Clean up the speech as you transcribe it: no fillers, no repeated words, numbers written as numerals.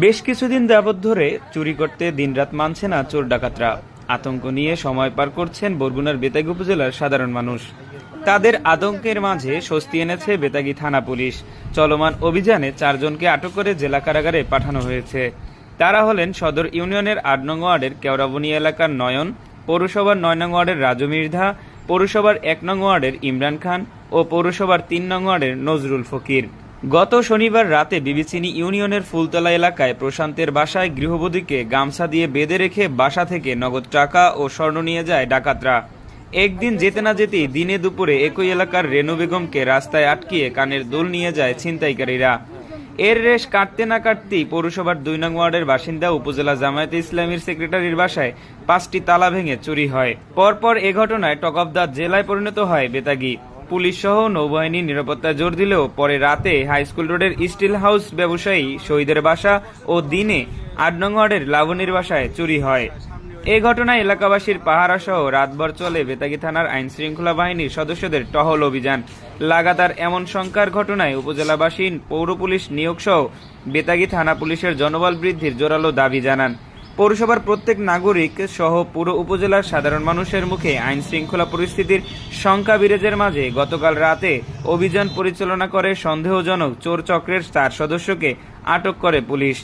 বেশ কিছুদিন যাবৎ ধরে চুরি করতে দিনরাত মানছে না চোর ডাকাতরা। আতঙ্ক নিয়ে সময় পার করছেন বরগুনার বেতাগী উপজেলার সাধারণ মানুষ। তাদের আতঙ্কের মাঝে স্বস্তি এনেছে বেতাগী থানা পুলিশ। চলমান অভিযানে 4 জনকে আটক করে জেলা কারাগারে পাঠানো হয়েছে। তারা হলেন সদর ইউনিয়নের 8 নং ওয়ার্ডের কেওড়াবনী এলাকার নয়ন, পৌরসভার 9 নং ওয়ার্ডের রাজু মির্ধা, পৌরসভার 1 নং ওয়ার্ডের ইমরান খান ও পৌরসভার 3 নং ওয়ার্ডের নজরুল ফকির। গত শনিবার রাতে বিবিচিনি ইউনিয়নের ফুলতলা এলাকায় প্রশান্তের বাসায় গৃহবধূকে গামছা দিয়ে বেঁধে রেখে বাসা থেকে নগদ টাকা ও স্বর্ণ নিয়ে যায় ডাকাতরা। একদিন যেতে না যেতেই দিনে দুপুরে একই এলাকার রেনু বেগমকে রাস্তায় আটকিয়ে কানের দুল নিয়ে যায় ছিনতাইকারীরা। এর রেশ কাটতে না কাটতেই পৌরসভার 2 নং ওয়ার্ডের বাসিন্দা উপজেলা জামায়াতে ইসলামীর সেক্রেটারির বাসায় 5টি তালা ভেঙে চুরি হয়। পরপর এ ঘটনায় টক অফ দ্য জেলায় পরিণত হয় বেতাগী। পুলিশ সহ নৌবাহিনী নিরাপত্তায় জোর দিলেও পরে রাতে হাইস্কুল রোডের স্টিল হাউস ব্যবসায়ী শহীদের বাসা ও দিনে 8 নং ওয়ার্ডের লাবণীর বাসায় চুরি হয়। এ ঘটনায় এলাকাবাসীর পাহারা সহ রাতভর চলে বেতাগী থানার আইন শৃঙ্খলা বাহিনীর সদস্যদের টহল অভিযান। লাগাতার এমন শঙ্কার ঘটনায় উপজেলাবাসী পৌর পুলিশ নিয়োগ সহ বেতাগী থানা পুলিশের জনবল বৃদ্ধির জোরালো দাবি জানান। পৌরসভার প্রত্যেক নাগরিক সহ পুরো উপজেলার সাধারণ মানুষের মুখে আইন শৃঙ্খলা পরিস্থিতির শঙ্কা বিরাজের মাঝে গতকাল রাতে অভিযান পরিচালনা করে সন্দেহজনক চোর চক্রের 4 সদস্যকে আটক করে পুলিশ।